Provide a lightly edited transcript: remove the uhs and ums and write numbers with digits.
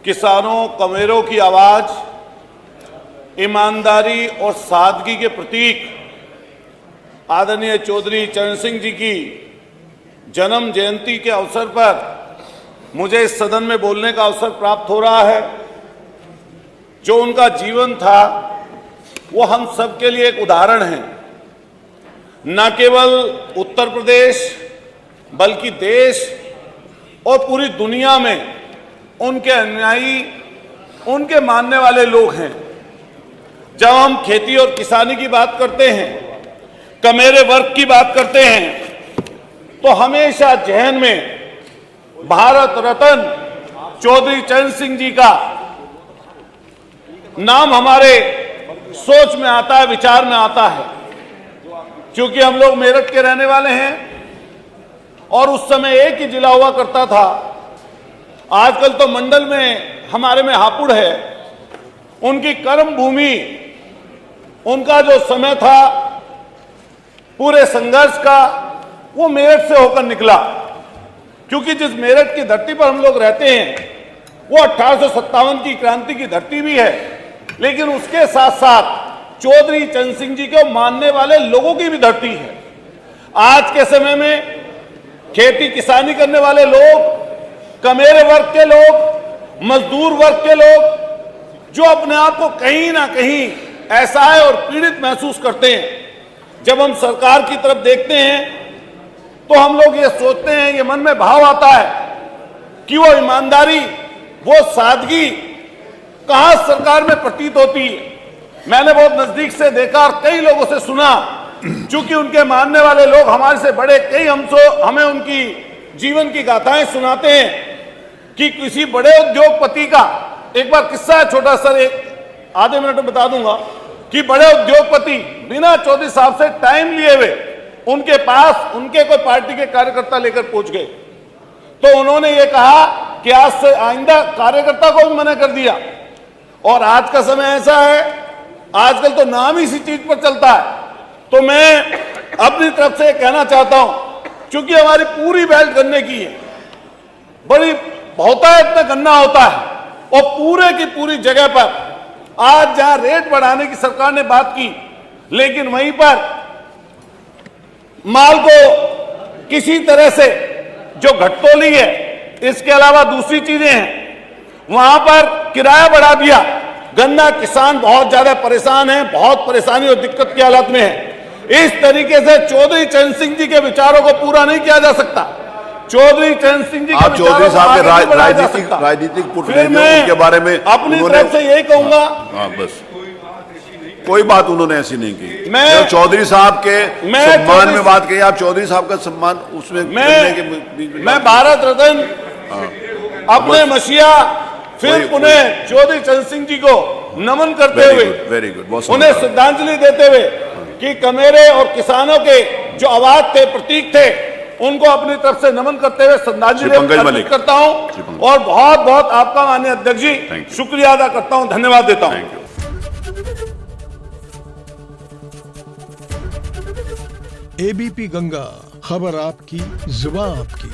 किसानों, कमेरों की आवाज, ईमानदारी और सादगी के प्रतीक आदरणीय चौधरी चरण सिंह जी की जन्म जयंती के अवसर पर मुझे इस सदन में बोलने का अवसर प्राप्त हो रहा है। जो उनका जीवन था वो हम सब के लिए एक उदाहरण है। न केवल उत्तर प्रदेश बल्कि देश और पूरी दुनिया में उनके अनुयायी, उनके मानने वाले लोग हैं। जब हम खेती और किसानी की बात करते हैं, कमेरे वर्ग की बात करते हैं, तो हमेशा जहन में भारत रत्न चौधरी चरण सिंह जी का नाम हमारे सोच में आता है, विचार में आता है। क्योंकि हम लोग मेरठ के रहने वाले हैं और उस समय एक ही जिला हुआ करता था। आजकल तो मंडल में हमारे में हापुड़ है। उनकी कर्म भूमि, उनका जो समय था पूरे संघर्ष का, वो मेरठ से होकर निकला। क्योंकि जिस मेरठ की धरती पर हम लोग रहते हैं वो 1857 की क्रांति की धरती भी है, लेकिन उसके साथ साथ चौधरी चरण सिंह जी को मानने वाले लोगों की भी धरती है। आज के समय में खेती किसानी करने वाले लोग, कमेरे वर्ग के लोग, मजदूर वर्ग के लोग जो अपने आप को कहीं ना कहीं असहाय और पीड़ित महसूस करते हैं, जब हम सरकार की तरफ देखते हैं तो हम लोग ये सोचते हैं, ये मन में भाव आता है कि वो ईमानदारी, वो सादगी कहां सरकार में प्रतीत होती है। मैंने बहुत नजदीक से देखा और कई लोगों से सुना, चूंकि उनके मानने वाले लोग हमारे से बड़े, कई हमें उनकी जीवन की गाथाएं सुनाते हैं कि किसी बड़े उद्योगपति का, एक बार किस्सा है छोटा सा, एक आधे मिनट में बता दूंगा कि बड़े उद्योगपति बिना चौधरी साहब से टाइम लिए हुए उनके पास उनके कोई पार्टी के कार्यकर्ता लेकर पहुंच गए। तो उन्होंने ये कहा कि आज से आइंदा कार्यकर्ता को भी मना कर दिया। और आज का समय ऐसा है, आजकल तो नाम ही इसी चीज पर चलता है। तो मैं अपनी तरफ से कहना चाहता हूं, क्योंकि हमारी पूरी बेल्ट गन्ने की है, बड़ी बहुतायत में गन्ना होता है, और पूरे की पूरी जगह पर आज जहां रेट बढ़ाने की सरकार ने बात की, लेकिन वहीं पर माल को किसी तरह से जो घटतौली है, इसके अलावा दूसरी चीजें हैं, वहां पर किराया बढ़ा दिया। गन्ना किसान बहुत ज्यादा परेशान है, बहुत परेशानी और दिक्कत की हालत में है। इस तरीके से चौधरी चरण सिंह जी के विचारों को पूरा नहीं किया जा सकता। चौधरी चरण सिंह जी आप चौधरी साहब के राजनीतिक पुटलियों के बारे में अपनी तरफ से यही कहूंगा। हाँ, बस कोई बात उन्होंने ऐसी नहीं की। मैं चौधरी साहब के सम्मान में बात कही, आप चौधरी साहब का सम्मान उसमें मैं भारत रत्न अपने मसीहा फिर उन्हें चौधरी चरण सिंह जी को नमन करते हुए, वेरी गुड, उन्हें श्रद्धांजलि देते हुए कि कमेरे और किसानों के जो आवाज थे, प्रतीक थे, उनको अपनी तरफ से नमन करते हुए श्रद्धांजलि अर्पित करता हूं। और बहुत बहुत आपका माननीय अध्यक्ष जी शुक्रिया अदा करता हूं, धन्यवाद देता हूं। एबीपी गंगा, खबर आपकी, जुबान आपकी।